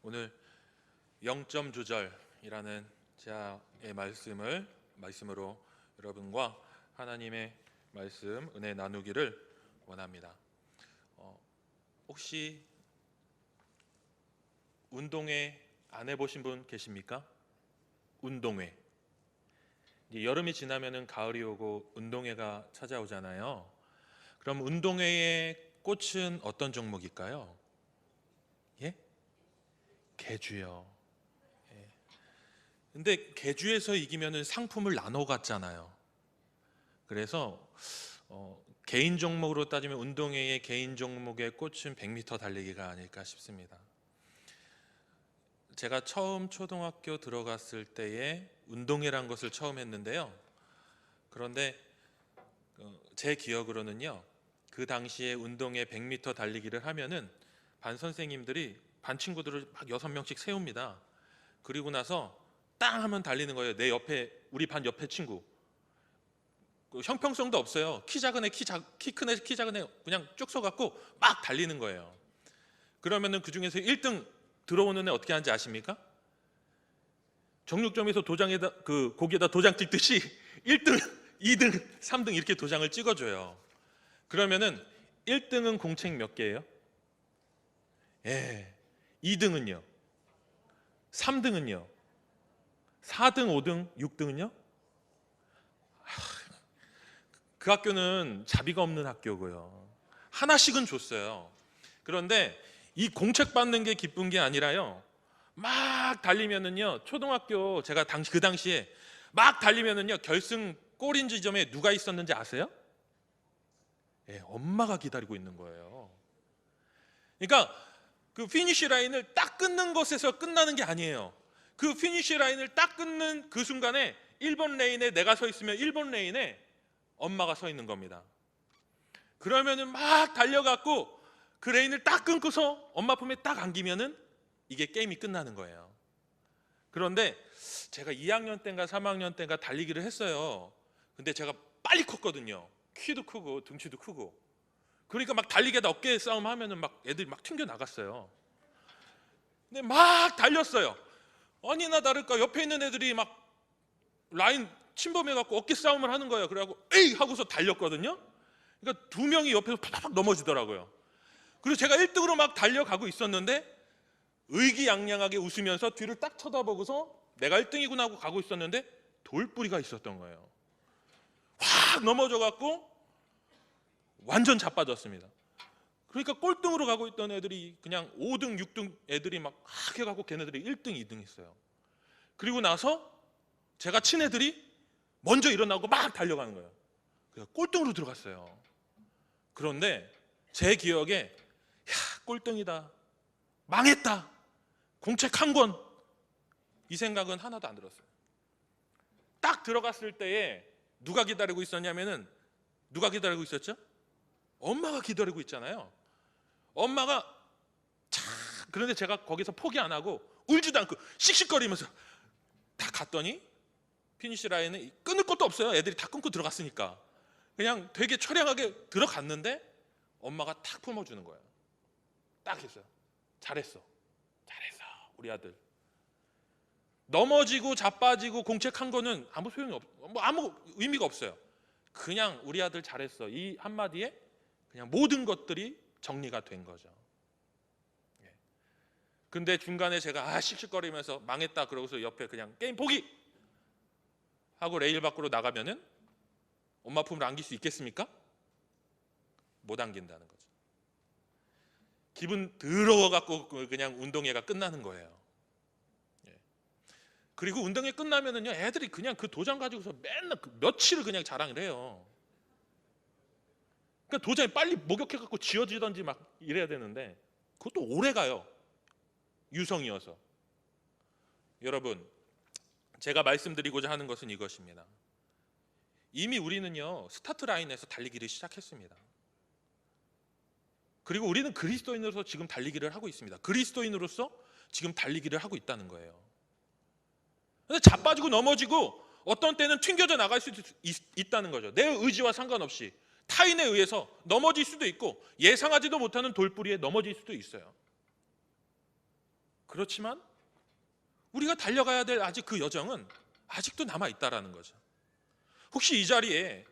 오늘 0점 조절이라는 제의 말씀으로 여러분과 하나님의 말씀 은혜 나누기를 원합니다. 혹시 운동회 안 해보신 분 계십니까? 운동회. 이제 여름이 지나면은 가을이 오고 운동회가 찾아오잖아요. 그럼 운동회의 꽃은 어떤 종목일까요? 예? 개주요. 예. 근데 개주에서 이기면은 상품을 나눠 갖잖아요. 그래서 개인 종목으로 따지면 운동회의 개인 종목의 꽃은 100m 달리기가 아닐까 싶습니다. 제가 처음 초등학교 들어갔을 때에 운동회란 것을 처음 했는데요. 그런데 제 기억으로는요, 그 당시에 운동회 100m 달리기를 하면은 반 선생님들이 반 친구들을 막 6명씩 세웁니다. 그리고 나서 땅 하면 달리는 거예요. 내 옆에, 우리 반 옆에 친구. 형평성도 없어요. 키 작은 애, 키 큰 애, 키 작은 애 그냥 쭉 서갖고 막 달리는 거예요. 그러면은 그 중에서 1등 들어오는 애 어떻게 하는지 아십니까? 정육점에서 도장에다 고기에다 도장 찍듯이 1등, 2등, 3등 이렇게 도장을 찍어줘요. 그러면은 1등은 공책 몇 개예요? 예. 2등은요? 3등은요? 4등, 5등, 6등은요? 그 학교는 자비가 없는 학교고요. 하나씩은 줬어요. 그런데 이 공책 받는 게 기쁜 게 아니라요, 막 달리면은요, 초등학교 제가 그 당시에 막 달리면은요, 결승 골인 지점에 누가 있었는지 아세요? 예, 엄마가 기다리고 있는 거예요. 그러니까 그 피니시 라인을 딱 끊는 것에서 끝나는 게 아니에요. 그 피니시 라인을 딱 끊는 그 순간에 1번 레인에 내가 서 있으면 1번 레인에 엄마가 서 있는 겁니다. 그러면은 막 달려갖고 그 레인을 딱 끊고서 엄마 품에 딱 안기면은 이게 게임이 끝나는 거예요. 그런데 제가 2학년 때인가 3학년 때인가 달리기를 했어요. 근데 제가 빨리 컸거든요. 키도 크고 등치도 크고. 그러니까 막 달리기에다 어깨 싸움 하면은 막 애들이 막 튕겨 나갔어요. 근데 막 달렸어요. 아니나 다를까 옆에 있는 애들이 막 라인 침범해갖고 어깨 싸움을 하는 거예요. 그래갖고 에이 하고서 달렸거든요. 그러니까 2명이 옆에서 팍팍 넘어지더라고요. 그리고 제가 1등으로 막 달려가고 있었는데 의기양양하게 웃으면서 뒤를 딱 쳐다보고서 내가 1등이구나 하고 가고 있었는데 돌뿌리가 있었던 거예요. 확 넘어져갖고 완전 자빠졌습니다. 그러니까 꼴등으로 가고 있던 애들이 그냥 5등, 6등 애들이 막 해갖고 걔네들이 1등, 2등 했어요. 그리고 나서 제가 친 애들이 먼저 일어나고 막 달려가는 거예요. 그래서 꼴등으로 들어갔어요. 그런데 제 기억에 꼴등이다, 망했다, 공책 한 권, 이 생각은 하나도 안 들었어요. 딱 들어갔을 때에 누가 기다리고 있었냐면은, 누가 기다리고 있었죠? 엄마가 기다리고 있잖아요. 엄마가 그런데 제가 거기서 포기 안 하고 울지도 않고 씩씩거리면서 다 갔더니 피니시 라인은 끊을 것도 없어요. 애들이 다 끊고 들어갔으니까. 그냥 되게 처량하게 들어갔는데 엄마가 탁 품어주는 거예요. 딱 했어요. 잘했어, 잘했어 우리 아들. 넘어지고 자빠지고 공책한 거는 아무 소용이 아무 의미가 없어요. 그냥 우리 아들 잘했어, 이 한마디에 그냥 모든 것들이 정리가 된 거죠. 예. 근데 중간에 제가 씩씩거리면서 망했다 그러고서 옆에 그냥 게임 포기 하고 레일 밖으로 나가면은 엄마 품을 안길 수 있겠습니까? 못 안긴다는 거죠. 기분 더러워갖고 그냥 운동회가 끝나는 거예요. 예. 그리고 운동회 끝나면은요, 애들이 그냥 그 도장 가지고서 맨날 며칠을 그냥 자랑을 해요. 그러니까 도장이 빨리 목욕해갖고 지워지던지 막 이래야 되는데 그것도 오래 가요. 유성이어서. 여러분, 제가 말씀드리고자 하는 것은 이것입니다. 이미 우리는요, 스타트 라인에서 달리기를 시작했습니다. 그리고 우리는 그리스도인으로서 지금 달리기를 하고 있습니다. 그리스도인으로서 지금 달리기를 하고 있다는 거예요. 근데 자빠지고 넘어지고 어떤 때는 튕겨져 나갈 수도 있다는 거죠. 내 의지와 상관없이 타인에 의해서 넘어질 수도 있고 예상하지도 못하는 돌뿌리에 넘어질 수도 있어요. 그렇지만 우리가 달려가야 될 아직 그 여정은 아직도 남아있다라는 거죠. 혹시 이 자리에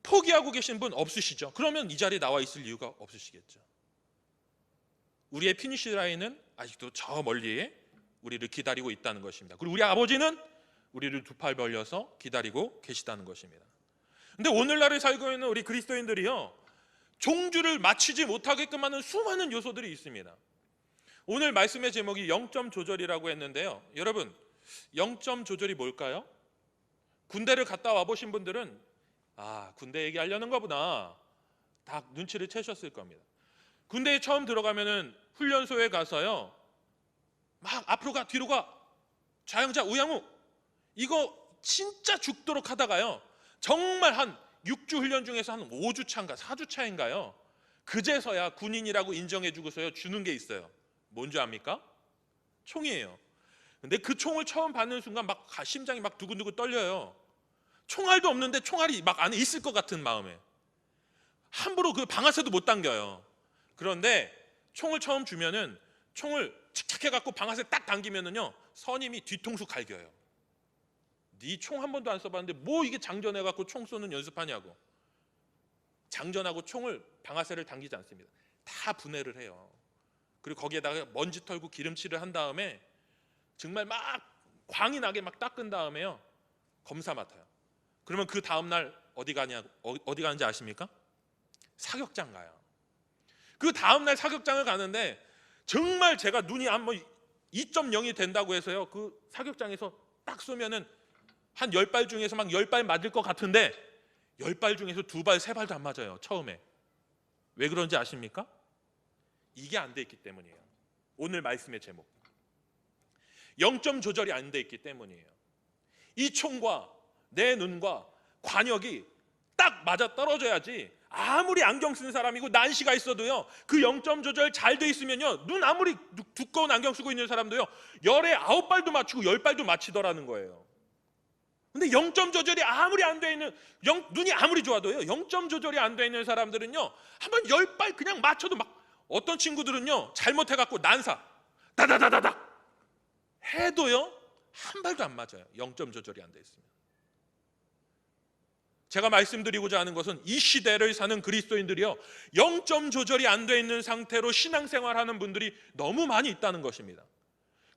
포기하고 계신 분 없으시죠? 그러면 이 자리에 나와 있을 이유가 없으시겠죠. 우리의 피니시 라인은 아직도 저 멀리에 우리를 기다리고 있다는 것입니다. 그리고 우리 아버지는 우리를 두 팔 벌려서 기다리고 계시다는 것입니다. 근데 오늘날에 살고 있는 우리 그리스도인들이요, 종주를 마치지 못하게끔 하는 수많은 요소들이 있습니다. 오늘 말씀의 제목이 0점 조절이라고 했는데요, 여러분 0점 조절이 뭘까요? 군대를 갔다 와보신 분들은 군대 얘기하려는 거구나 다 눈치를 채셨을 겁니다. 군대에 처음 들어가면은 훈련소에 가서요, 막 앞으로 가 뒤로 가 좌양자 우양우 이거 진짜 죽도록 하다가요, 정말 한 6주 훈련 중에서 한 5주 차인가 4주 차인가요, 그제서야 군인이라고 인정해주고서요 주는 게 있어요. 뭔지 압니까? 총이에요. 근데 그 총을 처음 받는 순간 막 심장이 막 두근두근 떨려요. 총알도 없는데 총알이 막 안에 있을 것 같은 마음에 함부로 그 방아쇠도 못 당겨요. 그런데 총을 처음 주면은 총을 착착해 갖고 방아쇠 딱 당기면은요, 선임이 뒤통수 갈겨요. 네 총 한 번도 안 써봤는데 뭐 이게 장전해 갖고 총 쏘는 연습하냐고. 장전하고 총을 방아쇠를 당기지 않습니다. 다 분해를 해요. 그리고 거기에다가 먼지 털고 기름칠을 한 다음에 정말 막 광이 나게 막 닦은 다음에요, 검사 맡아요. 그러면 그 다음날 어디 가는지 아십니까? 사격장 가요. 그 다음날 사격장을 가는데 정말 제가 눈이 한 2.0이 된다고 해서요, 그 사격장에서 딱 쏘면은 한 10발 중에서 막 10발 맞을 것 같은데 10발 중에서 2발, 3발도 안 맞아요. 처음에. 왜 그런지 아십니까? 이게 안 돼 있기 때문이에요. 오늘 말씀의 제목 0점 조절이 안 돼 있기 때문이에요. 이 총과 내 눈과 관역이 딱 맞아 떨어져야지, 아무리 안경 쓴 사람이고 난시가 있어도요, 그 0점 조절 잘 돼 있으면요, 눈 아무리 두꺼운 안경 쓰고 있는 사람도요 열에 9발도 맞추고 10발도 맞히더라는 거예요. 근데 0점 조절이 아무리 안 돼 있는, 눈이 아무리 좋아도요 0점 조절이 안 돼 있는 사람들은요 한번 10발 그냥 맞춰도 막, 어떤 친구들은요 잘못해갖고 난사 다다다다다 해도요 한 발도 안 맞아요. 0점 조절이 안 돼 있으면. 제가 말씀드리고자 하는 것은 이 시대를 사는 그리스도인들이요 0점 조절이 안 돼 있는 상태로 신앙생활하는 분들이 너무 많이 있다는 것입니다.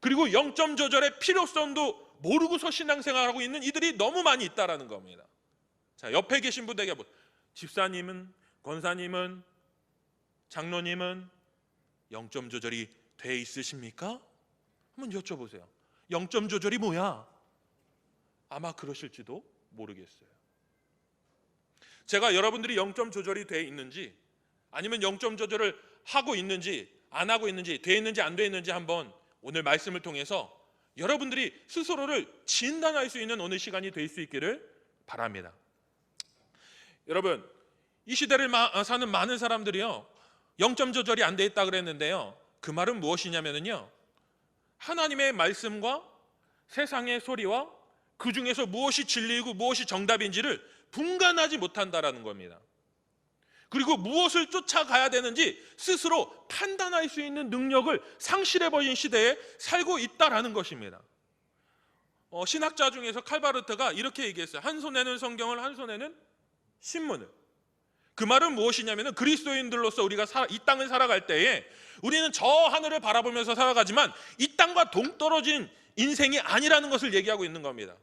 그리고 0점 조절의 필요성도 모르고서 신앙생활하고 있는 이들이 너무 많이 있다는 겁니다. 자, 옆에 계신 분에게 집사님은, 권사님은, 장로님은 0점 조절이 돼 있으십니까? 한번 여쭤보세요. 0점 조절이 뭐야? 아마 그러실지도 모르겠어요. 제가 여러분들이 0점 조절이 돼 있는지, 아니면 0점 조절을 하고 있는지 안 하고 있는지, 돼 있는지 안 돼 있는지 한번 오늘 말씀을 통해서 여러분들이 스스로를 진단할 수 있는 오늘 시간이 될 수 있기를 바랍니다. 여러분, 이 시대를 사는 많은 사람들이요 0점 조절이 안 돼 있다 그랬는데요, 그 말은 무엇이냐면요, 하나님의 말씀과 세상의 소리와 그 중에서 무엇이 진리이고 무엇이 정답인지를 분간하지 못한다라는 겁니다. 그리고 무엇을 쫓아가야 되는지 스스로 판단할 수 있는 능력을 상실해버린 시대에 살고 있다라는 것입니다. 신학자 중에서 칼바르트가 이렇게 얘기했어요. 한 손에는 성경을, 한 손에는 신문을. 그 말은 무엇이냐면, 그리스도인들로서 우리가 이 땅을 살아갈 때에 우리는 저 하늘을 바라보면서 살아가지만 이 땅과 동떨어진 인생이 아니라는 것을 얘기하고 있는 겁니다.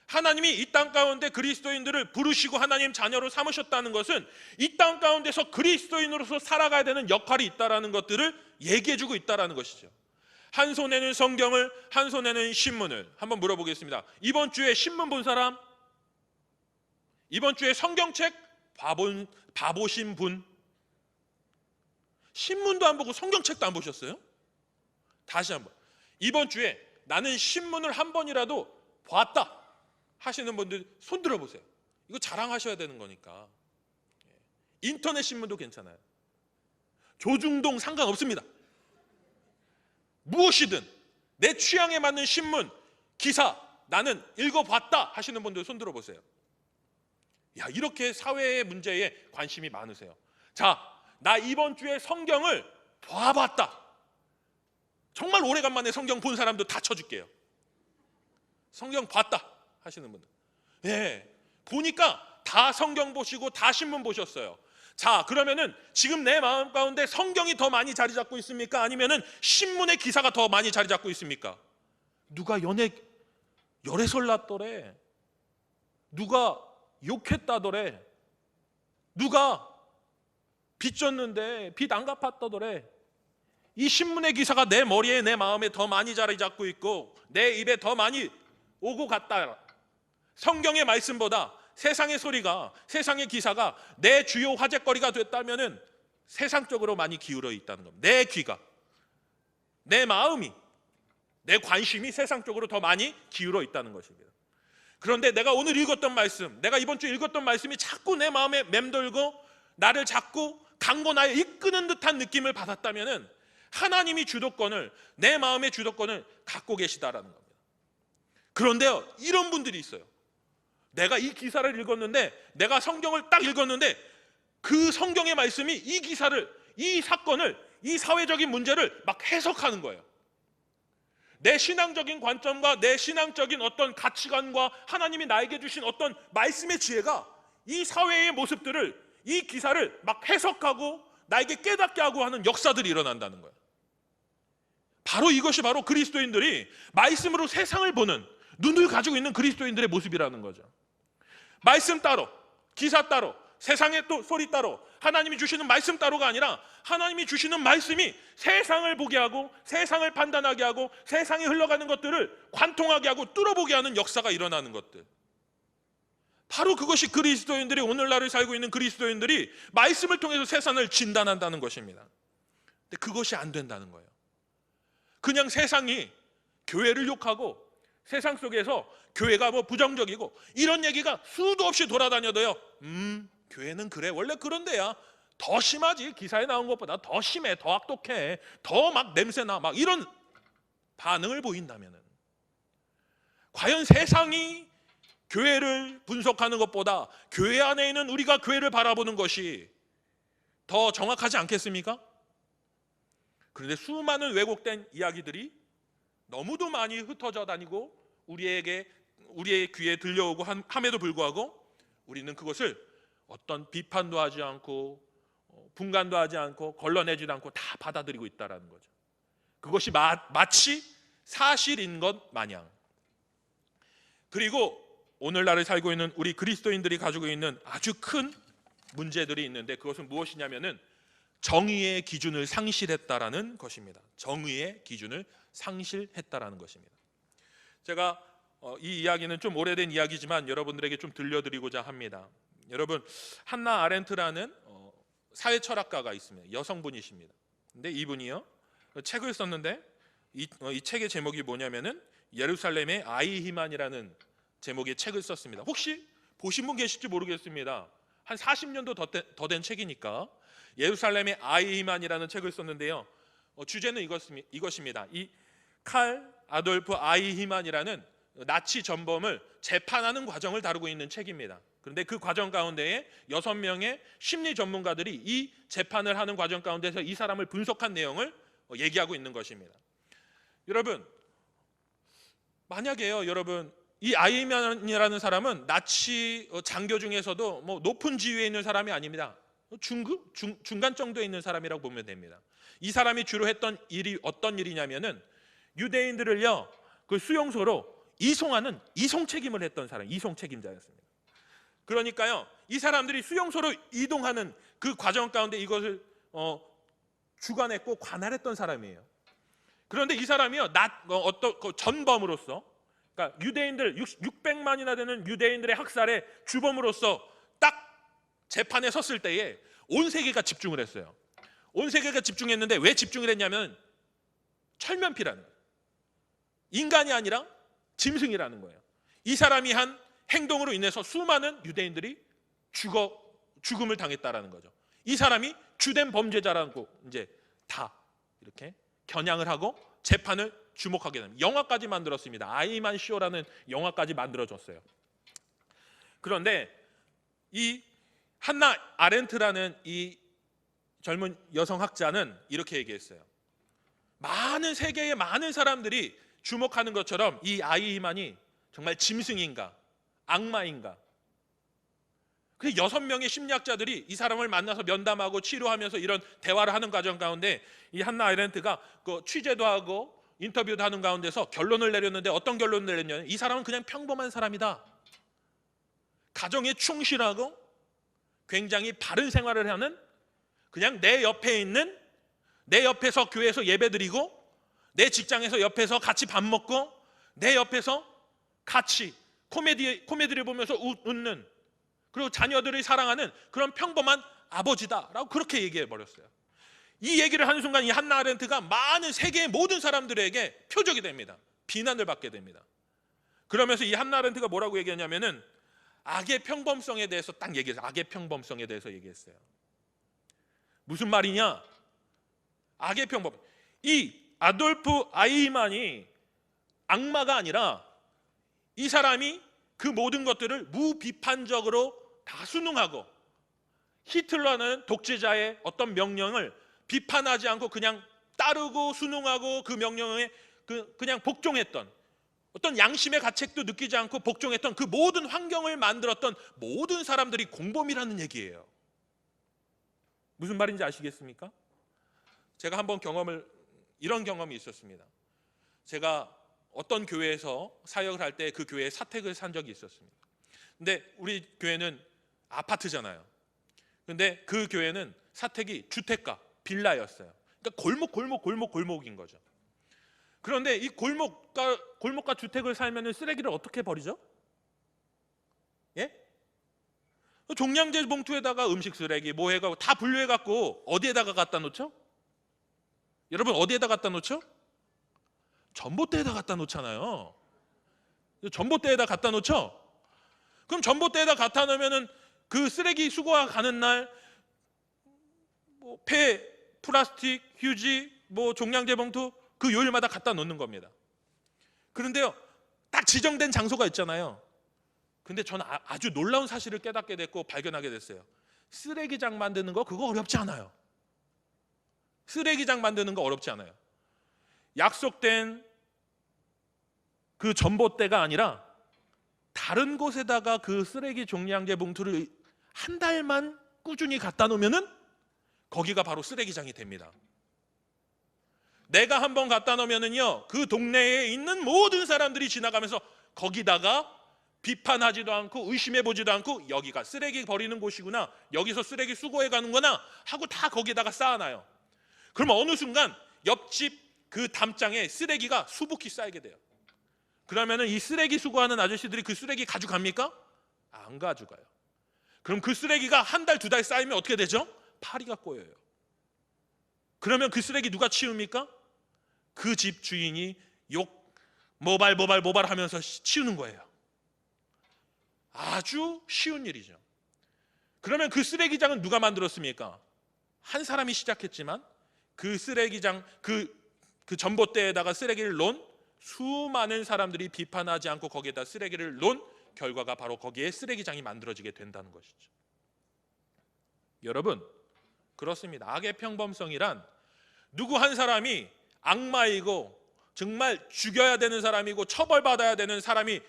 하나님이 이 땅 가운데 그리스도인들을 부르시고 하나님 자녀로 삼으셨다는 것은 이 땅 가운데서 그리스도인으로서 살아가야 되는 역할이 있다는 것들을 얘기해주고 있다는 것이죠. 한 손에는 성경을, 한 손에는 신문을. 한번 물어보겠습니다. 이번 주에 신문 본 사람? 이번 주에 성경책 봐보신 분? 신문도 안 보고 성경책도 안 보셨어요? 다시 한번, 이번 주에 나는 신문을 한 번이라도 봤다 하시는 분들 손 들어보세요. 이거 자랑하셔야 되는 거니까. 인터넷 신문도 괜찮아요. 조중동 상관없습니다. 무엇이든 내 취향에 맞는 신문, 기사 나는 읽어봤다 하시는 분들 손 들어보세요. 야, 이렇게 사회의 문제에 관심이 많으세요. 자, 나 이번 주에 성경을 봐봤다. 정말 오래간만에 성경 본 사람도 다 쳐줄게요. 성경 봤다 하시는 분들. 예, 보니까 다 성경 보시고 다 신문 보셨어요. 자, 그러면은 지금 내 마음 가운데 성경이 더 많이 자리 잡고 있습니까? 아니면은 신문의 기사가 더 많이 자리 잡고 있습니까? 누가 열애설 났더래, 누가 욕했다더래, 누가 빚 졌는데 빚 안 갚았다더래. 이 신문의 기사가 내 머리에, 내 마음에 더 많이 자리 잡고 있고 내 입에 더 많이 오고 갔다. 성경의 말씀보다 세상의 소리가, 세상의 기사가 내 주요 화제거리가 됐다면은 세상적으로 많이 기울어 있다는 겁니다. 내 귀가, 내 마음이, 내 관심이 세상 쪽으로 더 많이 기울어 있다는 것입니다. 그런데 내가 오늘 읽었던 말씀, 내가 이번 주 읽었던 말씀이 자꾸 내 마음에 맴돌고 나를 자꾸 강권하여 이끄는 듯한 느낌을 받았다면은 하나님이 주도권을, 내 마음의 주도권을 갖고 계시다라는 겁니다. 그런데요, 이런 분들이 있어요. 내가 이 기사를 읽었는데, 내가 성경을 딱 읽었는데 그 성경의 말씀이 이 기사를, 이 사건을, 이 사회적인 문제를 막 해석하는 거예요. 내 신앙적인 관점과 내 신앙적인 어떤 가치관과 하나님이 나에게 주신 어떤 말씀의 지혜가 이 사회의 모습들을, 이 기사를 막 해석하고 나에게 깨닫게 하고 하는 역사들이 일어난다는 거예요. 바로 이것이 바로 그리스도인들이 말씀으로 세상을 보는 눈을 가지고 있는 그리스도인들의 모습이라는 거죠. 말씀 따로, 기사 따로, 세상의 또 소리 따로, 하나님이 주시는 말씀 따로가 아니라 하나님이 주시는 말씀이 세상을 보게 하고 세상을 판단하게 하고 세상에 흘러가는 것들을 관통하게 하고 뚫어보게 하는 역사가 일어나는 것들, 바로 그것이 그리스도인들이, 오늘날을 살고 있는 그리스도인들이 말씀을 통해서 세상을 진단한다는 것입니다. 근데 그것이 안 된다는 거예요. 그냥 세상이 교회를 욕하고 세상 속에서 교회가 뭐 부정적이고 이런 얘기가 수도 없이 돌아다녀도요, 교회는 그래, 원래 그런 데야, 더 심하지, 기사에 나온 것보다 더 심해, 더 악독해, 더 막 냄새나, 막 이런 반응을 보인다면은, 과연 세상이 교회를 분석하는 것보다 교회 안에 있는 우리가 교회를 바라보는 것이 더 정확하지 않겠습니까? 그런데 수많은 왜곡된 이야기들이 너무도 많이 흩어져 다니고 우리의 귀에 들려오고 함에도 불구하고 우리는 그것을 어떤 비판도 하지 않고 분간도 하지 않고 걸러내지도 않고 다 받아들이고 있다는 거죠. 그것이 마치 사실인 것 마냥. 그리고 오늘날을 살고 있는 우리 그리스도인들이 가지고 있는 아주 큰 문제들이 있는데, 그것은 무엇이냐면은 정의의 기준을 상실했다라는 것입니다. 정의의 기준을 상실했다라는 것입니다. 제가 이 이야기는 좀 오래된 이야기지만 여러분들에게 좀 들려드리고자 합니다. 여러분, 한나 아렌트라는 사회 철학가가 있습니다. 여성분이십니다. 근데 이분이요, 책을 썼는데 이 책의 제목이 뭐냐면은 예루살렘의 아이히만이라는 제목의 책을 썼습니다. 혹시 보신 분 계실지 모르겠습니다. 한 40년도 더 된 책이니까. 예루살렘의 아이히만이라는 책을 썼는데요, 주제는 이것입니다. 이 칼 아돌프 아이히만이라는 나치 전범을 재판하는 과정을 다루고 있는 책입니다. 그런데 그 과정 가운데에 6명의 심리 전문가들이 이 재판을 하는 과정 가운데서 이 사람을 분석한 내용을 얘기하고 있는 것입니다. 여러분, 만약에요, 여러분, 이 아이히만이라는 사람은 나치 장교 중에서도 뭐 높은 지위에 있는 사람이 아닙니다. 중급? 중간 정도에 있는 사람이라고 보면 됩니다. 이 사람이 주로 했던 일이 어떤 일이냐면은 유대인들을요, 그 수용소로 이송하는 이송 책임을 했던 사람, 이송 책임자였습니다. 그러니까요, 이 사람들이 수용소로 이동하는 그 과정 가운데 이것을 주관했고 관할했던 사람이에요. 그런데 이 사람이요, 어떤 전범으로서, 그러니까 유대인들 600만이나 되는 유대인들의 학살의 주범으로서 딱 재판에 섰을 때에 온 세계가 집중을 했어요. 온 세계가 집중했는데 왜 집중을 했냐면 철면피라는 거예요. 인간이 아니라 짐승이라는 거예요. 이 사람이 한 행동으로 인해서 수많은 유대인들이 죽음을 당했다라는 거죠. 이 사람이 주된 범죄자라고 이제 다 이렇게 겨냥을 하고 재판을 주목하게 됩니다. 영화까지 만들었습니다. 아이만 쇼라는 영화까지 만들어졌어요. 그런데 이 한나 아렌트라는 이 젊은 여성 학자는 이렇게 얘기했어요. 많은 세계의 많은 사람들이 주목하는 것처럼 이 아이히만이 정말 짐승인가 악마인가. 그 6명의 심리학자들이 이 사람을 만나서 면담하고 치료하면서 이런 대화를 하는 과정 가운데 이 한나 아렌트가 그 취재도 하고 인터뷰도 하는 가운데서 결론을 내렸는데, 어떤 결론을 내렸냐면 이 사람은 그냥 평범한 사람이다. 가정에 충실하고 굉장히 바른 생활을 하는, 그냥 내 옆에 있는, 내 옆에서 교회에서 예배드리고 내 직장에서 옆에서 같이 밥 먹고 내 옆에서 같이 코미디를 보면서 웃는, 그리고 자녀들을 사랑하는 그런 평범한 아버지다라고 그렇게 얘기해 버렸어요. 이 얘기를 하는 순간 이 한나 아렌트가 많은 세계의 모든 사람들에게 표적이 됩니다. 비난을 받게 됩니다. 그러면서 이 한나 아렌트가 뭐라고 얘기했냐면은 악의 평범성에 대해서 딱 얘기했어요. 악의 평범성에 대해서 얘기했어요. 무슨 말이냐? 악의 평범. 이 아돌프 아이히만이 악마가 아니라 이 사람이 그 모든 것들을 무비판적으로 다 순응하고 히틀러는 독재자의 어떤 명령을 비판하지 않고 그냥 따르고 순응하고 그 명령에 그냥 복종했던, 어떤 양심의 가책도 느끼지 않고 복종했던 그 모든 환경을 만들었던 모든 사람들이 공범이라는 얘기예요. 무슨 말인지 아시겠습니까? 제가 한번 이런 경험이 있었습니다. 제가 어떤 교회에서 사역을 할 때 그 교회에 사택을 산 적이 있었습니다. 근데 우리 교회는 아파트잖아요. 근데 그 교회는 사택이 주택가, 빌라였어요. 그러니까 골목인 거죠. 그런데 이 골목가 주택을 살면 쓰레기를 어떻게 버리죠? 예? 종량제 봉투에다가 음식 쓰레기 뭐 해가지고 다 분류해갖고 어디에다가 갖다 놓죠? 여러분 어디에다 갖다 놓죠? 전봇대에다 갖다 놓잖아요. 전봇대에다 갖다 놓죠? 그럼 전봇대에다 갖다 놓으면은 그 쓰레기 수거가 가는 날 뭐 폐, 플라스틱, 휴지, 뭐 종량제 봉투 그 요일마다 갖다 놓는 겁니다. 그런데요, 딱 지정된 장소가 있잖아요. 근데 저는 아주 놀라운 사실을 깨닫게 됐고 발견하게 됐어요. 쓰레기장 만드는 거 그거 어렵지 않아요. 쓰레기장 만드는 거 어렵지 않아요. 약속된 그 전봇대가 아니라 다른 곳에다가 그 쓰레기 종량제 봉투를 한 달만 꾸준히 갖다 놓으면은 거기가 바로 쓰레기장이 됩니다. 내가 한번 갖다 놓으면은요, 그 동네에 있는 모든 사람들이 지나가면서 거기다가 비판하지도 않고 의심해보지도 않고 여기가 쓰레기 버리는 곳이구나, 여기서 쓰레기 수거해 가는구나 하고 다 거기다가 쌓아놔요. 그러면 어느 순간 옆집 그 담장에 쓰레기가 수북히 쌓이게 돼요. 그러면은 이 쓰레기 수거하는 아저씨들이 그 쓰레기 가져갑니까? 안 가져가요. 그럼 그 쓰레기가 한 달, 2달 쌓이면 어떻게 되죠? 파리가 꼬여요. 그러면 그 쓰레기 누가 치웁니까? 그 집 주인이 모발 하면서 치우는 거예요. 아주 쉬운 일이죠. 그러면 그 쓰레기장은 누가 만들었습니까? 한 사람이 시작했지만 그 쓰레기장, 그 전봇대에다가 쓰레기를 놓은 수많은 사람들이 비판하지 않고 거기에다 쓰레기를 놓은 결과가 바로 거기에 쓰레기장이 만들어지게 된다는 것이죠. 여러분, 그렇습니다. 악의 평범성이란 누구 한 사람이 악마이고 정말 죽여야 되는 사람이고 처벌받아야 되는 사람이,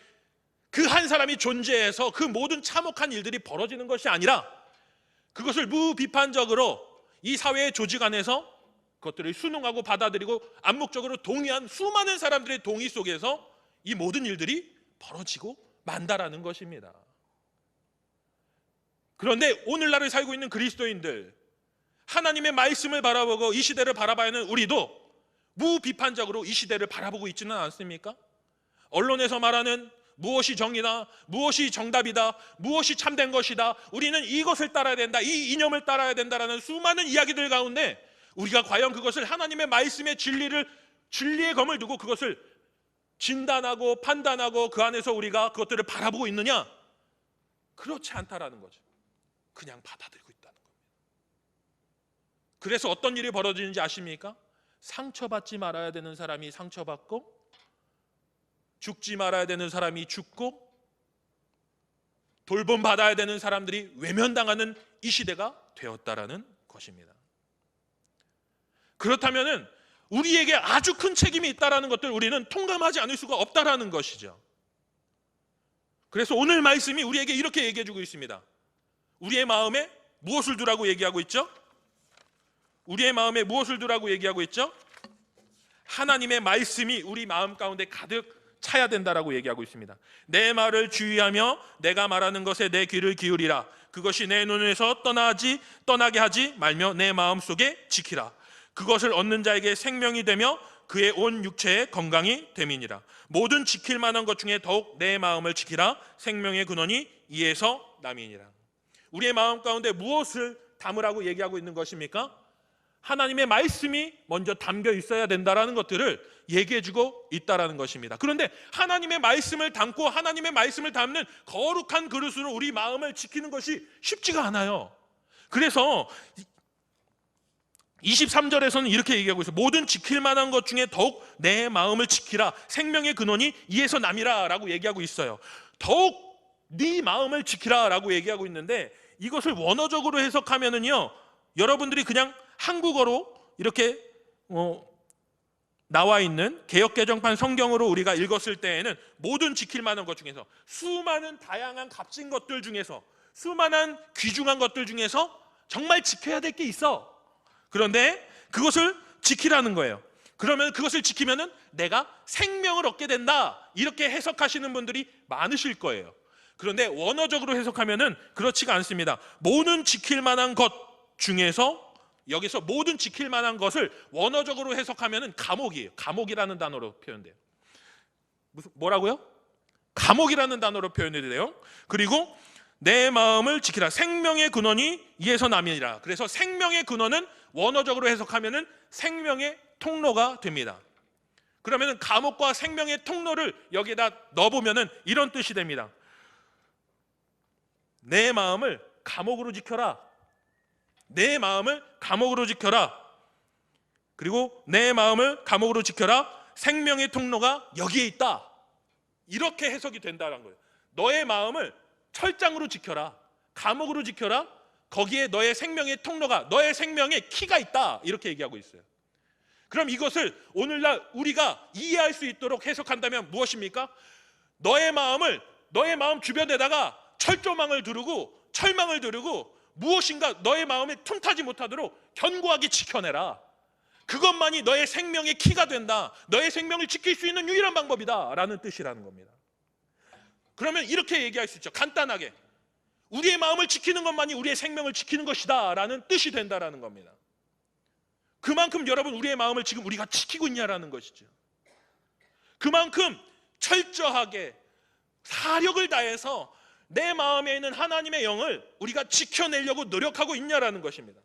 그 한 사람이 존재해서 그 모든 참혹한 일들이 벌어지는 것이 아니라 그것을 무비판적으로 이 사회의 조직 안에서 그것들을 순응하고 받아들이고 암묵적으로 동의한 수많은 사람들의 동의 속에서 이 모든 일들이 벌어지고 만다라는 것입니다. 그런데 오늘날을 살고 있는 그리스도인들, 하나님의 말씀을 바라보고 이 시대를 바라봐야 하는 우리도 무비판적으로 이 시대를 바라보고 있지는 않습니까? 언론에서 말하는 무엇이 정의다, 무엇이 정답이다, 무엇이 참된 것이다, 우리는 이것을 따라야 된다, 이 이념을 따라야 된다라는 수많은 이야기들 가운데 우리가 과연 그것을 하나님의 말씀의 진리의 검을 두고 그것을 진단하고 판단하고 그 안에서 우리가 그것들을 바라보고 있느냐? 그렇지 않다라는 거죠. 그냥 받아들이고 있다는 겁니다. 그래서 어떤 일이 벌어지는지 아십니까? 상처받지 말아야 되는 사람이 상처받고, 죽지 말아야 되는 사람이 죽고, 돌봄받아야 되는 사람들이 외면당하는 이 시대가 되었다라는 것입니다. 그렇다면은 우리에게 아주 큰 책임이 있다는 것들 우리는 통감하지 않을 수가 없다는 것이죠. 그래서 오늘 말씀이 우리에게 이렇게 얘기해 주고 있습니다. 우리의 마음에 무엇을 두라고 얘기하고 있죠? 우리의 마음에 무엇을 두라고 얘기하고 있죠? 하나님의 말씀이 우리 마음 가운데 가득 차야 된다라고 얘기하고 있습니다. 내 말을 주의하며 내가 말하는 것에 내 귀를 기울이라. 그것이 내 눈에서 떠나게 하지 말며 내 마음속에 지키라. 그것을 얻는 자에게 생명이 되며 그의 온 육체에 건강이 됨이니라. 모든 지킬 만한 것 중에 더욱 내 마음을 지키라. 생명의 근원이 이에서 남이니라. 우리의 마음 가운데 무엇을 담으라고 얘기하고 있는 것입니까? 하나님의 말씀이 먼저 담겨 있어야 된다라는 것들을 얘기해주고 있다라는 것입니다. 그런데 하나님의 말씀을 담고 하나님의 말씀을 담는 거룩한 그릇으로 우리 마음을 지키는 것이 쉽지가 않아요. 그래서 23절에서는 이렇게 얘기하고 있어요. 모든 지킬 만한 것 중에 더욱 내 마음을 지키라. 생명의 근원이 이에서 남이라 라고 얘기하고 있어요. 더욱 네 마음을 지키라 라고 얘기하고 있는데, 이것을 원어적으로 해석하면은요, 여러분들이 그냥 한국어로 이렇게 나와 있는 개역개정판 성경으로 우리가 읽었을 때에는 모든 지킬 만한 것 중에서, 수많은 다양한 값진 것들 중에서, 수많은 귀중한 것들 중에서 정말 지켜야 될 게 있어. 그런데 그것을 지키라는 거예요. 그러면 그것을 지키면은 내가 생명을 얻게 된다, 이렇게 해석하시는 분들이 많으실 거예요. 그런데 원어적으로 해석하면은 그렇지가 않습니다. 모든 지킬 만한 것 중에서, 여기서 모든 지킬 만한 것을 원어적으로 해석하면은 감옥이에요. 감옥이라는 단어로 표현돼요. 뭐라고요? 감옥이라는 단어로 표현돼요. 그리고 내 마음을 지키라. 생명의 근원이 이에서 남이니라. 그래서 생명의 근원은 원어적으로 해석하면은 생명의 통로가 됩니다. 그러면은 감옥과 생명의 통로를 여기에다 넣어보면은 이런 뜻이 됩니다. 내 마음을 감옥으로 지켜라. 내 마음을 감옥으로 지켜라. 그리고 내 마음을 감옥으로 지켜라. 생명의 통로가 여기에 있다. 이렇게 해석이 된다는 거예요. 너의 마음을 철장으로 지켜라. 감옥으로 지켜라. 거기에 너의 생명의 통로가, 너의 생명의 키가 있다. 이렇게 얘기하고 있어요. 그럼 이것을 오늘날 우리가 이해할 수 있도록 해석한다면 무엇입니까? 너의 마음 주변에다가 철조망을 두르고 철망을 두르고 무엇인가 너의 마음에 틈타지 못하도록 견고하게 지켜내라. 그것만이 너의 생명의 키가 된다. 너의 생명을 지킬 수 있는 유일한 방법이다 라는 뜻이라는 겁니다. 그러면 이렇게 얘기할 수 있죠. 간단하게 우리의 마음을 지키는 것만이 우리의 생명을 지키는 것이다 라는 뜻이 된다라는 겁니다. 그만큼 여러분, 우리의 마음을 지금 우리가 지키고 있냐라는 것이죠. 그만큼 철저하게 사력을 다해서 내 마음에 있는 하나님의 영을 우리가 지켜내려고 노력하고 있냐라는 것입니다.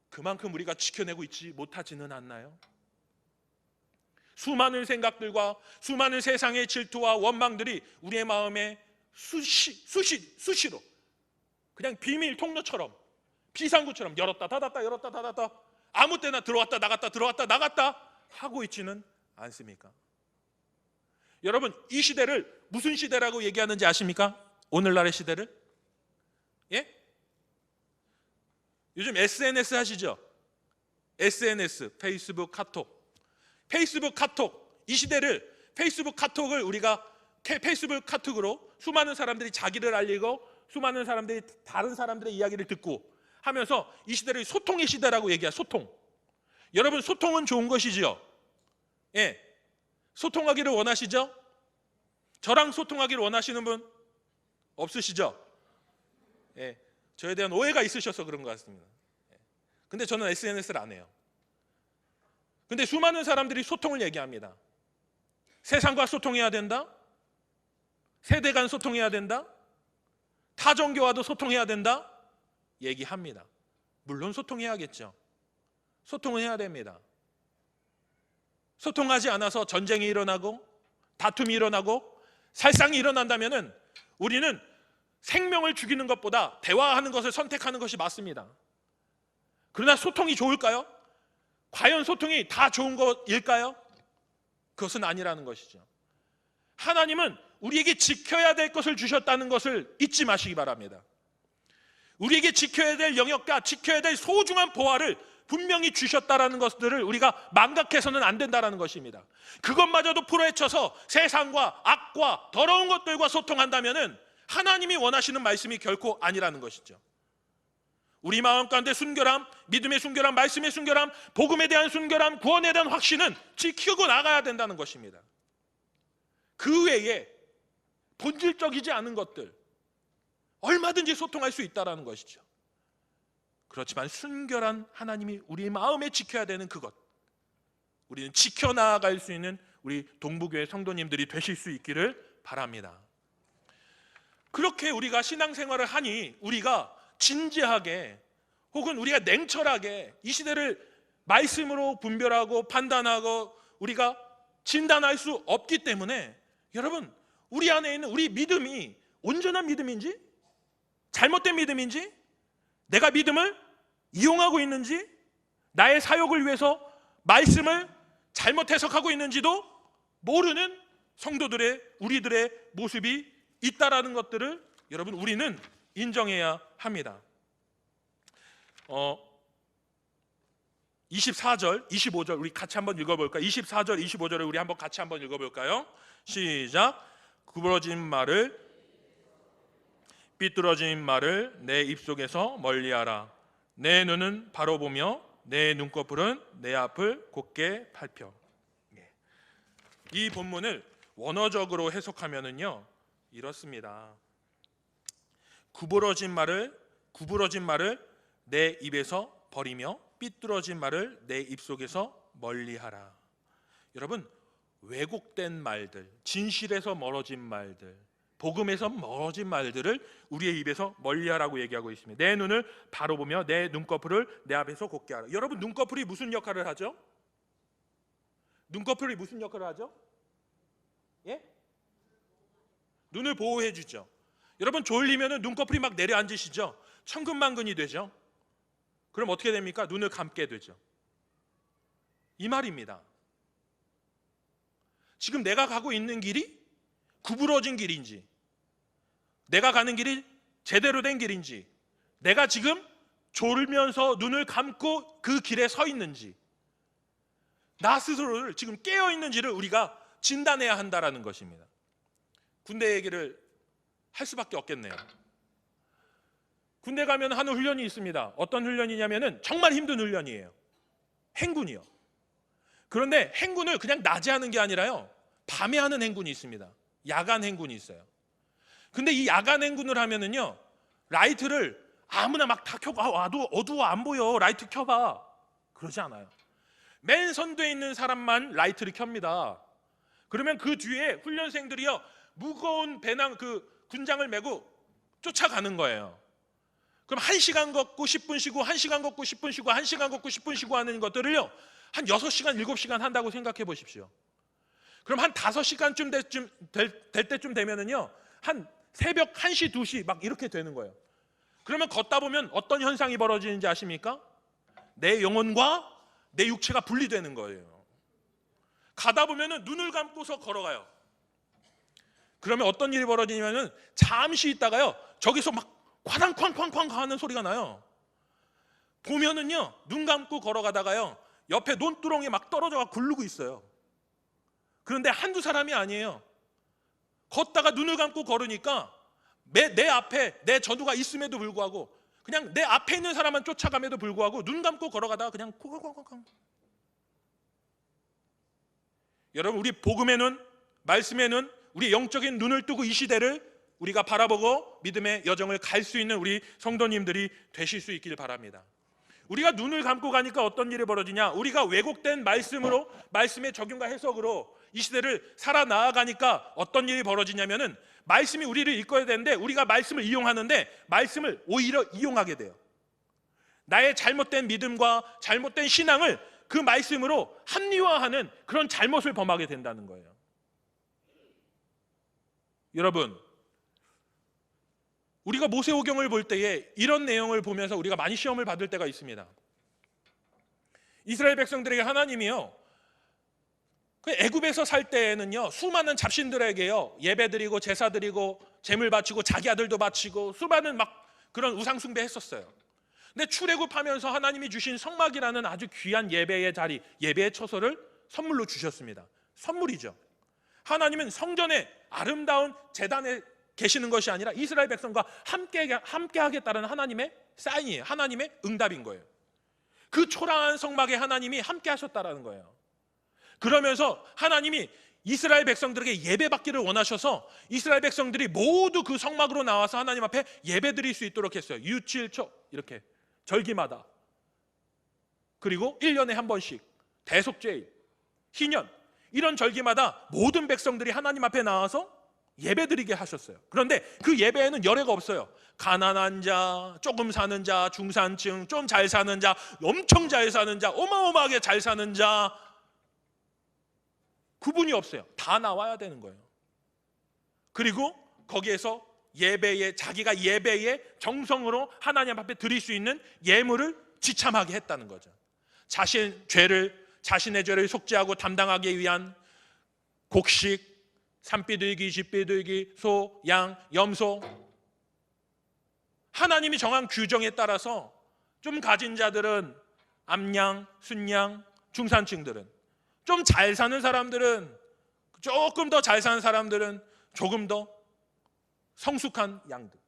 그만큼 우리가 지켜내고 있지 못하지는 않나요? 수많은 생각들과 수많은 세상의 질투와 원망들이 우리의 마음에 수시로 그냥 비밀 통로처럼, 비상구처럼 열었다 닫았다 열었다 닫았다 아무 때나 들어왔다 나갔다 들어왔다 나갔다 하고 있지는 않습니까? 여러분, 이 시대를 무슨 시대라고 얘기하는지 아십니까? 오늘날의 시대를? 예? 요즘 SNS 하시죠? SNS, 페이스북, 카톡. 페이스북 카톡, 이 시대를 페이스북 카톡을 우리가 페이스북 카톡으로 수많은 사람들이 자기를 알리고 수많은 사람들이 다른 사람들의 이야기를 듣고 하면서 이 시대를 소통의 시대라고 얘기해요. 소통. 여러분, 소통은 좋은 것이지요. 예, 소통하기를 원하시죠? 저랑 소통하기를 원하시는 분 없으시죠? 예, 저에 대한 오해가 있으셔서 그런 것 같습니다. 근데 저는 SNS를 안 해요. 근데 수많은 사람들이 소통을 얘기합니다. 세상과 소통해야 된다. 세대 간 소통해야 된다. 타종교와도 소통해야 된다. 얘기합니다. 물론 소통해야겠죠. 소통은 해야 됩니다. 소통하지 않아서 전쟁이 일어나고 다툼이 일어나고 살상이 일어난다면은 우리는 생명을 죽이는 것보다 대화하는 것을 선택하는 것이 맞습니다. 그러나 소통이 좋을까요? 과연 소통이 다 좋은 것일까요? 그것은 아니라는 것이죠. 하나님은 우리에게 지켜야 될 것을 주셨다는 것을 잊지 마시기 바랍니다. 우리에게 지켜야 될 영역과 지켜야 될 소중한 보화를 분명히 주셨다라는 것들을 우리가 망각해서는 안 된다라는 것입니다. 그것마저도 풀어헤쳐서 세상과 악과 더러운 것들과 소통한다면은 하나님이 원하시는 말씀이 결코 아니라는 것이죠. 우리 마음 가운데 순결함, 믿음의 순결함, 말씀의 순결함, 복음에 대한 순결함, 구원에 대한 확신은 지키고 나가야 된다는 것입니다. 그 외에 본질적이지 않은 것들 얼마든지 소통할 수 있다는 것이죠. 그렇지만 순결한 하나님이 우리 마음에 지켜야 되는 그것, 우리는 지켜나갈 수 있는 우리 동부교회 성도님들이 되실 수 있기를 바랍니다. 그렇게 우리가 신앙생활을 하니 우리가 진지하게 혹은 우리가 냉철하게 이 시대를 말씀으로 분별하고 판단하고 우리가 진단할 수 없기 때문에 여러분, 우리 안에 있는 우리 믿음이 온전한 믿음인지 잘못된 믿음인지, 내가 믿음을 이용하고 있는지, 나의 사역을 위해서 말씀을 잘못 해석하고 있는지도 모르는 성도들의, 우리들의 모습이 있다라는 것들을 여러분, 우리는 인정해야 합니다. 24절, 25절 우리 같이 한번 읽어볼까요? 24절, 25절을 우리 한번 같이 한번 읽어볼까요? 시작. 구부러진 말을, 삐뚤어진 말을 내 입속에서 멀리하라. 내 눈은 바로 보며 내 눈꺼풀은 내 앞을 곧게 살펴. 이 본문을 원어적으로 해석하면은요 이렇습니다. 구부러진 말을 내 입에서 버리며 삐뚤어진 말을 내 입속에서 멀리하라. 여러분, 왜곡된 말들, 진실에서 멀어진 말들, 복음에서 멀어진 말들을 우리의 입에서 멀리하라고 얘기하고 있습니다. 내 눈을 바로 보며 내 눈꺼풀을 내 앞에서 곧게 하라. 여러분, 눈꺼풀이 무슨 역할을 하죠? 눈꺼풀이 무슨 역할을 하죠? 예? 눈을 보호해 주죠. 여러분, 졸리면 눈꺼풀이 막 내려앉으시죠? 천근만근이 되죠. 그럼 어떻게 됩니까? 눈을 감게 되죠. 이 말입니다. 지금 내가 가고 있는 길이 구부러진 길인지, 내가 가는 길이 제대로 된 길인지, 내가 지금 졸면서 눈을 감고 그 길에 서 있는지, 나 스스로를 지금 깨어 있는지를 우리가 진단해야 한다라는 것입니다. 군대 얘기를 할 수밖에 없겠네요. 군대 가면 하는 훈련이 있습니다. 어떤 훈련이냐면은 정말 힘든 훈련이에요. 행군이요. 그런데 행군을 그냥 낮에 하는 게 아니라요, 밤에 하는 행군이 있습니다. 야간 행군이 있어요. 근데 이 야간 행군을 하면은요, 라이트를 아무나 막 다 켜고, 와도 어두워 안 보여, 라이트 켜봐, 그러지 않아요. 맨 선두에 있는 사람만 라이트를 켭니다. 그러면 그 뒤에 훈련생들이요 무거운 배낭, 그 군장을 메고 쫓아가는 거예요. 그럼 1시간 걷고 10분 쉬고, 1시간 걷고 10분 쉬고, 1시간 걷고 10분 쉬고 하는 것들을요 한 6시간 7시간 한다고 생각해 보십시오. 그럼 한 5시간쯤 될 때쯤 되면은요 한 새벽 1시 2시 막 이렇게 되는 거예요. 그러면 걷다 보면 어떤 현상이 벌어지는지 아십니까? 내 영혼과 내 육체가 분리되는 거예요. 가다 보면은 눈을 감고서 걸어가요. 그러면 어떤 일이 벌어지냐면은 잠시 있다가요 저기서 막 쾅쾅쾅쾅 하는 소리가 나요. 보면은요 눈 감고 걸어가다가요 옆에 논두렁이 막 떨어져가 굴르고 있어요. 그런데 한두 사람이 아니에요. 걷다가 눈을 감고 걸으니까 내 앞에 내 전우가 있음에도 불구하고, 그냥 내 앞에 있는 사람만 쫓아감에도 불구하고 눈 감고 걸어가다가 그냥 콩콩콩콩. 여러분, 우리 복음에는, 말씀에는 우리 영적인 눈을 뜨고 이 시대를 우리가 바라보고 믿음의 여정을 갈 수 있는 우리 성도님들이 되실 수 있길 바랍니다. 우리가 눈을 감고 가니까 어떤 일이 벌어지냐? 우리가 왜곡된 말씀으로, 말씀의 적용과 해석으로 이 시대를 살아나가니까 어떤 일이 벌어지냐면은, 말씀이 우리를 이끌어야 되는데 우리가 말씀을 이용하는데 말씀을 오히려 이용하게 돼요. 나의 잘못된 믿음과 잘못된 신앙을 그 말씀으로 합리화하는 그런 잘못을 범하게 된다는 거예요. 여러분, 우리가 모세오경을 볼 때에 이런 내용을 보면서 우리가 많이 시험을 받을 때가 있습니다. 이스라엘 백성들에게 하나님이요, 그 애굽에서 살 때에는요 수많은 잡신들에게요 예배드리고 제사드리고 제물 바치고 자기 아들도 바치고 수많은 막 그런 우상 숭배했었어요. 근데 출애굽하면서 하나님이 주신 성막이라는 아주 귀한 예배의 자리, 예배의 처소를 선물로 주셨습니다. 선물이죠. 하나님은 성전에 아름다운 제단에 계시는 것이 아니라 이스라엘 백성과 함께 하겠다는 하나님의 사인이에요. 하나님의 응답인 거예요. 그 초라한 성막에 하나님이 함께 하셨다라는 거예요. 그러면서 하나님이 이스라엘 백성들에게 예배받기를 원하셔서 이스라엘 백성들이 모두 그 성막으로 나와서 하나님 앞에 예배드릴 수 있도록 했어요. 유칠초 이렇게 절기마다, 그리고 1년에 한 번씩 대속죄일, 희년, 이런 절기마다 모든 백성들이 하나님 앞에 나와서 예배드리게 하셨어요. 그런데 그 예배에는 열애가 없어요. 가난한 자, 조금 사는 자, 중산층, 좀 잘 사는 자, 엄청 잘 사는 자, 어마어마하게 잘 사는 자, 구분이 없어요. 다 나와야 되는 거예요. 그리고 거기에서 자기가 예배에 정성으로 하나님 앞에 드릴 수 있는 예물을 지참하게 했다는 거죠. 자신의 죄를 속죄하고 담당하기 위한 곡식, 산비둘기, 쥐비둘기, 소, 양, 염소, 하나님이 정한 규정에 따라서 좀 가진 자들은 암양, 순양, 중산층들은, 좀 잘 사는 사람들은, 조금 더 잘 사는 사람들은 조금 더 성숙한 양들,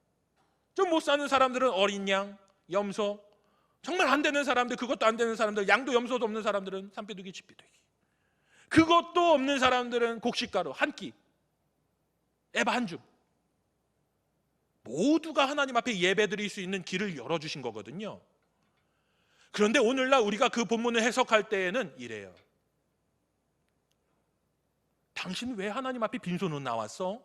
좀 못 사는 사람들은 어린 양, 염소, 정말 안 되는 사람들, 그것도 안 되는 사람들, 양도 염소도 없는 사람들은 산비둘기, 쥐비둘기, 그것도 없는 사람들은 곡식가루 한 끼, 에바 한 줌. 모두가 하나님 앞에 예배드릴 수 있는 길을 열어주신 거거든요. 그런데 오늘날 우리가 그 본문을 해석할 때에는 이래요. 당신 왜 하나님 앞에 빈손으로 나왔어?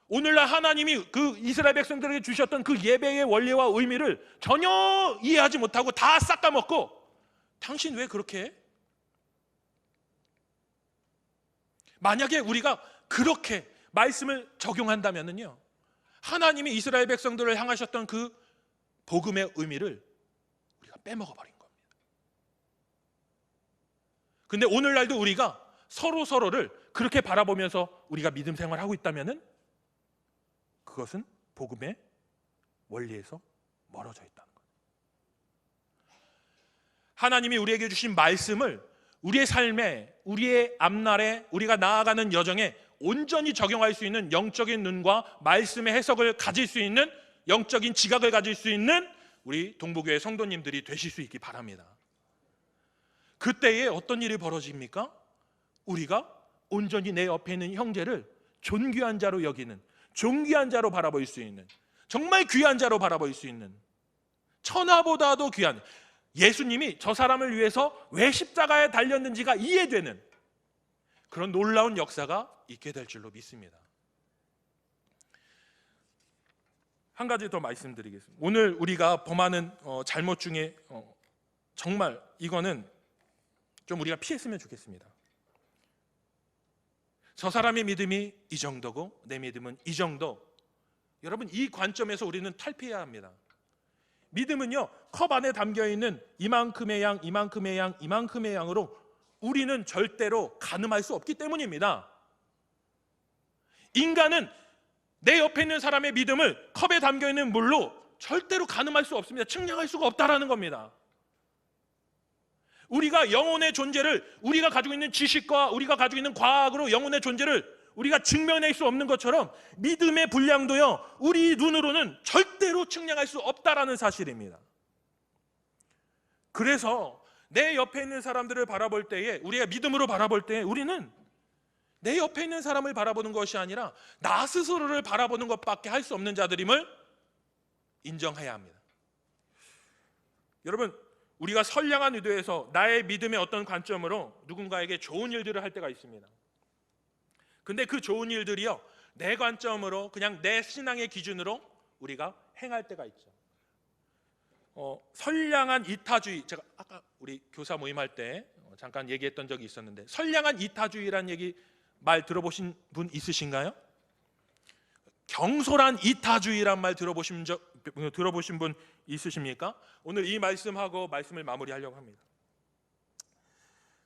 오늘날 하나님이 그 이스라엘 백성들에게 주셨던 그 예배의 원리와 의미를 전혀 이해하지 못하고 다 싹까먹고 당신 왜 그렇게 해? 만약에 우리가 그렇게 말씀을 적용한다면요, 하나님이 이스라엘 백성들을 향하셨던 그 복음의 의미를 우리가 빼먹어버린 겁니다. 근데 오늘날도 우리가 서로를 그렇게 바라보면서 우리가 믿음 생활하고 있다면은 그것은 복음의 원리에서 멀어져 있다는 거예요. 하나님이 우리에게 주신 말씀을 우리의 삶에, 우리의 앞날에, 우리가 나아가는 여정에 온전히 적용할 수 있는 영적인 눈과 말씀의 해석을 가질 수 있는, 영적인 지각을 가질 수 있는 우리 동부교회 성도님들이 되실 수 있기 바랍니다. 그때에 어떤 일이 벌어집니까? 우리가 온전히 내 옆에 있는 형제를 존귀한 자로 여기는, 존귀한 자로 바라볼 수 있는, 정말 귀한 자로 바라볼 수 있는, 천하보다도 귀한, 예수님이 저 사람을 위해서 왜 십자가에 달렸는지가 이해되는 그런 놀라운 역사가 있게 될 줄로 믿습니다. 한 가지 더 말씀드리겠습니다. 오늘 우리가 범하는 잘못 중에 정말 이거는 좀 우리가 피했으면 좋겠습니다. 저 사람의 믿음이 이 정도고 내 믿음은 이 정도. 여러분, 이 관점에서 우리는 탈피해야 합니다. 믿음은요, 컵 안에 담겨있는 이만큼의 양, 이만큼의 양, 이만큼의 양으로 우리는 절대로 가늠할 수 없기 때문입니다. 인간은 내 옆에 있는 사람의 믿음을 컵에 담겨있는 물로 절대로 가늠할 수 없습니다. 측량할 수가 없다라는 겁니다. 우리가 영혼의 존재를, 우리가 가지고 있는 지식과 우리가 가지고 있는 과학으로 영혼의 존재를 우리가 증명할 수 없는 것처럼 믿음의 분량도요, 우리 눈으로는 절대로 측량할 수 없다라는 사실입니다. 그래서 내 옆에 있는 사람들을 바라볼 때에, 우리가 믿음으로 바라볼 때에 우리는 내 옆에 있는 사람을 바라보는 것이 아니라 나 스스로를 바라보는 것밖에 할 수 없는 자들임을 인정해야 합니다. 여러분, 우리가 선량한 의도에서 나의 믿음의 어떤 관점으로 누군가에게 좋은 일들을 할 때가 있습니다. 근데 그 좋은 일들이요, 내 관점으로, 그냥 내 신앙의 기준으로 우리가 행할 때가 있죠. 선량한 이타주의, 제가 아까 우리 교사 모임할 때 잠깐 얘기했던 적이 있었는데, 선량한 이타주의라는 말 들어보신 분 있으신가요? 경솔한 이타주의란 말 들어보신 분 있으십니까? 오늘 이 말씀하고 말씀을 마무리하려고 합니다.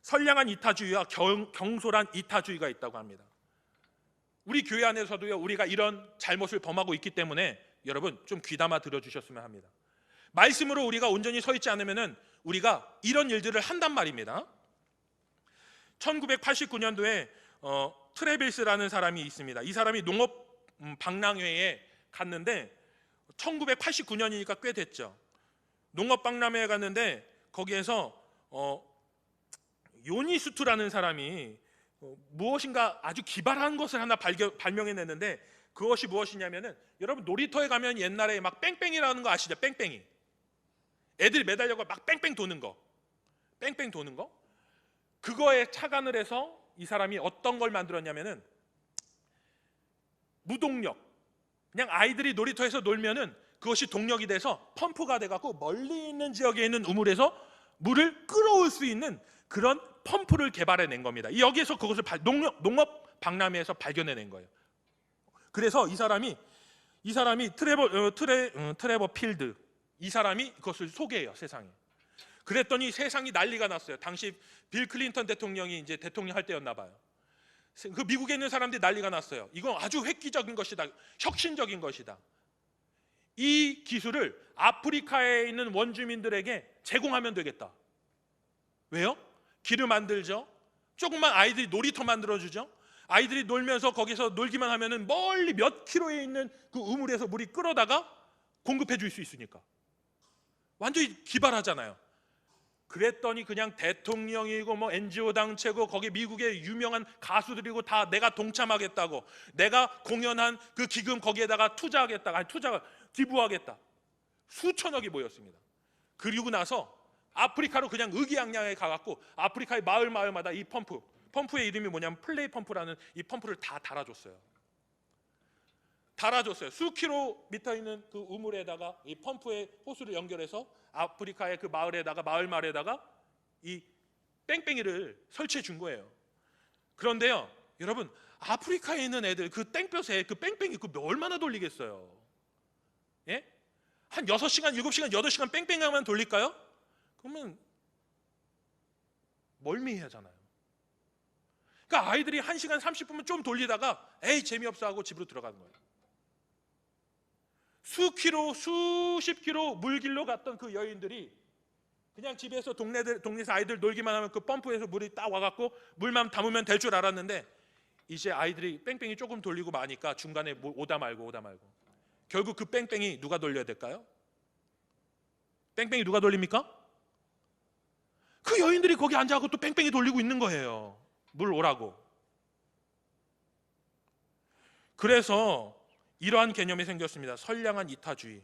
선량한 이타주의와 경솔한 이타주의가 있다고 합니다. 우리 교회 안에서도요, 우리가 이런 잘못을 범하고 있기 때문에 여러분 좀 귀담아 들어주셨으면 합니다. 말씀으로 우리가 온전히 서 있지 않으면은 우리가 이런 일들을 한단 말입니다. 1989년도에 트래빌스라는 사람이 있습니다. 이 사람이 농업 박람회에 갔는데 1989년이니까 꽤 됐죠. 농업 박람회에 갔는데 거기에서 요니스투라는 사람이 무엇인가 아주 기발한 것을 하나 발명해냈는데, 그것이 무엇이냐면은, 여러분 놀이터에 가면 옛날에 막 뺑뺑이라는 거 아시죠? 뺑뺑이. 애들이 매달려고 막 뺑뺑 도는 거. 뺑뺑 도는 거. 그거에 착안을 해서 이 사람이 어떤 걸 만들었냐면은 무동력. 그냥 아이들이 놀이터에서 놀면은 그것이 동력이 돼서 펌프가 돼갖고 멀리 있는 지역에 있는 우물에서 물을 끌어올 수 있는 그런 펌프를 개발해낸 겁니다. 여기에서 그것을 농업 박람회에서 발견해낸 거예요. 그래서 이 사람이 트레버 필드, 이 사람이 그것을 소개해요, 세상에. 그랬더니 세상이 난리가 났어요. 당시 빌 클린턴 대통령이 이제 대통령 할 때였나 봐요. 그 미국에 있는 사람들이 난리가 났어요. 이건 아주 획기적인 것이다, 혁신적인 것이다. 이 기술을 아프리카에 있는 원주민들에게 제공하면 되겠다. 왜요? 길을 만들죠. 조금만 아이들이 놀이터 만들어주죠. 아이들이 놀면서 거기서 놀기만 하면은 멀리 몇 킬로에 있는 그 우물에서 물이 끌어다가 공급해 줄 수 있으니까. 완전히 기발하잖아요. 그랬더니 그냥 대통령이고 뭐 NGO 단체고 거기 미국의 유명한 가수들이고 다 내가 동참하겠다고, 내가 공연한 그 기금 거기에다가 기부하겠다. 수천억이 모였습니다. 그리고 나서 아프리카로 그냥 의기양양하게 가갖고 아프리카의 마을마다 이 펌프의 이름이 뭐냐면 플레이 펌프라는 이 펌프를 다 달아줬어요. 수 킬로미터 있는 그 우물에다가 이 펌프의 호수를 연결해서 아프리카의 그 마을마을에다가 이 뺑뺑이를 설치해 준 거예요. 그런데요, 여러분, 아프리카에 있는 애들 그 땡볕에 그 뺑뺑이 그 얼마나 돌리겠어요? 예? 한 6시간, 7시간, 8시간 뺑뺑이만 돌릴까요? 그러면 멀미하잖아요. 그러니까 아이들이 1시간 30분만 좀 돌리다가 에이 재미없어 하고 집으로 들어가는 거예요. 수십 킬로 물길로 갔던 그 여인들이 그냥 집에서 동네에서 아이들 놀기만 하면 그 펌프에서 물이 딱 와갖고 물만 담으면 될 줄 알았는데, 이제 아이들이 뺑뺑이 조금 돌리고 마니까 중간에 오다 말고 결국 그 뺑뺑이 누가 돌려야 될까요? 뺑뺑이 누가 돌립니까? 그 여인들이 거기 앉아갖고 또 뺑뺑이 돌리고 있는 거예요. 물 오라고. 그래서 이러한 개념이 생겼습니다. 선량한 이타주의.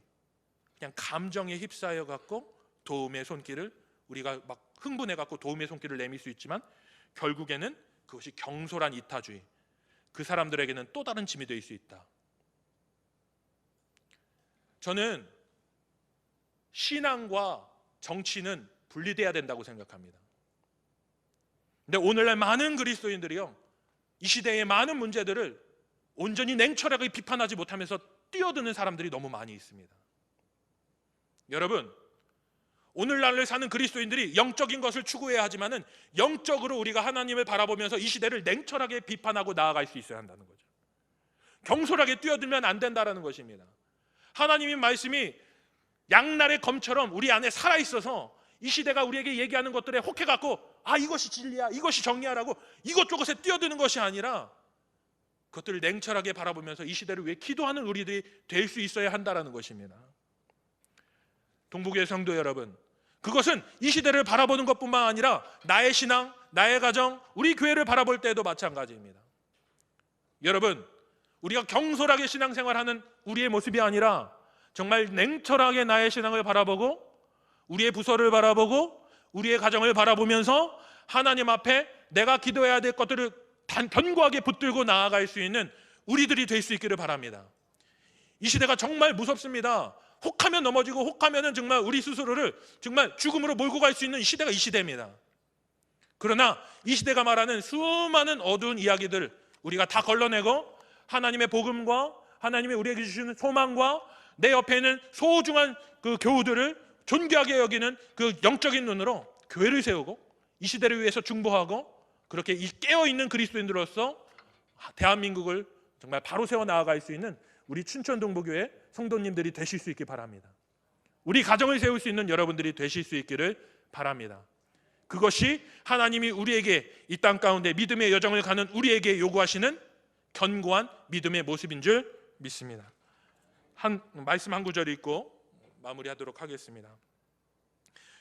그냥 감정에 휩싸여 갖고 도움의 손길을, 우리가 막 흥분해 갖고 도움의 손길을 내밀 수 있지만 결국에는 그것이 경솔한 이타주의. 그 사람들에게는 또 다른 짐이 될 수 있다. 저는 신앙과 정치는 분리돼야 된다고 생각합니다. 근데 오늘날 많은 그리스도인들이요, 이 시대의 많은 문제들을 온전히 냉철하게 비판하지 못하면서 뛰어드는 사람들이 너무 많이 있습니다. 여러분, 오늘날을 사는 그리스도인들이 영적인 것을 추구해야 하지만은 영적으로 우리가 하나님을 바라보면서 이 시대를 냉철하게 비판하고 나아갈 수 있어야 한다는 거죠. 경솔하게 뛰어들면 안 된다는 것입니다. 하나님의 말씀이 양날의 검처럼 우리 안에 살아있어서 이 시대가 우리에게 얘기하는 것들에 혹해갖고 이것이 진리야, 이것이 정리야라고 이것저것에 뛰어드는 것이 아니라 그것들을 냉철하게 바라보면서 이 시대를 위해 기도하는 우리들이 될 수 있어야 한다는 것입니다. 동북교회 성도 여러분, 그것은 이 시대를 바라보는 것뿐만 아니라 나의 신앙, 나의 가정, 우리 교회를 바라볼 때도 마찬가지입니다. 여러분, 우리가 경솔하게 신앙생활하는 우리의 모습이 아니라 정말 냉철하게 나의 신앙을 바라보고 우리의 부서를 바라보고 우리의 가정을 바라보면서 하나님 앞에 내가 기도해야 될 것들을 견고하게 붙들고 나아갈 수 있는 우리들이 될 수 있기를 바랍니다. 이 시대가 정말 무섭습니다. 혹하면 넘어지고 혹하면은 정말 우리 스스로를 정말 죽음으로 몰고 갈 수 있는 이 시대가 이 시대입니다. 그러나 이 시대가 말하는 수많은 어두운 이야기들 우리가 다 걸러내고 하나님의 복음과 하나님의 우리에게 주시는 소망과 내 옆에 있는 소중한 그 교우들을 존귀하게 여기는 그 영적인 눈으로 교회를 세우고 이 시대를 위해서 중보하고 그렇게 깨어있는 그리스도인들로서 대한민국을 정말 바로 세워 나아갈 수 있는 우리 춘천동부교회 성도님들이 되실 수 있길 바랍니다. 우리 가정을 세울 수 있는 여러분들이 되실 수 있기를 바랍니다. 그것이 하나님이 우리에게 이 땅 가운데 믿음의 여정을 가는 우리에게 요구하시는 견고한 믿음의 모습인 줄 믿습니다. 말씀 한 구절 읽고 마무리하도록 하겠습니다.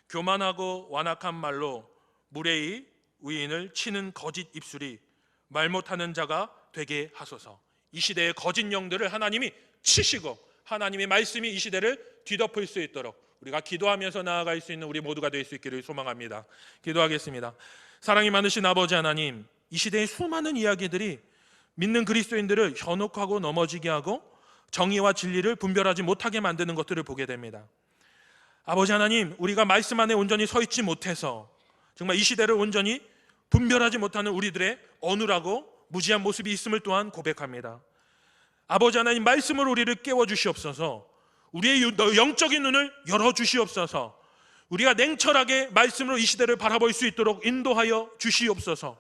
교만하고 완악한 말로 무례히 의인을 치는 거짓 입술이 말 못하는 자가 되게 하소서. 이 시대의 거짓 영들을 하나님이 치시고 하나님의 말씀이 이 시대를 뒤덮을 수 있도록 우리가 기도하면서 나아갈 수 있는 우리 모두가 될 수 있기를 소망합니다. 기도하겠습니다. 사랑이 많으신 아버지 하나님, 이 시대의 수많은 이야기들이 믿는 그리스도인들을 현혹하고 넘어지게 하고 정의와 진리를 분별하지 못하게 만드는 것들을 보게 됩니다. 아버지 하나님, 우리가 말씀 안에 온전히 서 있지 못해서 정말 이 시대를 온전히 분별하지 못하는 우리들의 어눌하고 무지한 모습이 있음을 또한 고백합니다. 아버지 하나님, 말씀으로 우리를 깨워주시옵소서. 우리의 영적인 눈을 열어주시옵소서. 우리가 냉철하게 말씀으로 이 시대를 바라볼 수 있도록 인도하여 주시옵소서.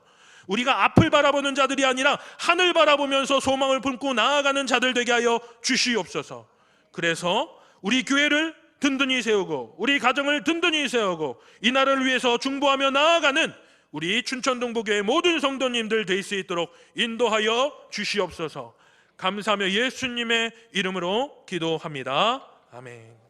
우리가 앞을 바라보는 자들이 아니라 하늘 바라보면서 소망을 품고 나아가는 자들 되게 하여 주시옵소서. 그래서 우리 교회를 든든히 세우고 우리 가정을 든든히 세우고 이 나라를 위해서 중보하며 나아가는 우리 춘천동부교회 모든 성도님들 될 수 있도록 인도하여 주시옵소서. 감사하며 예수님의 이름으로 기도합니다. 아멘.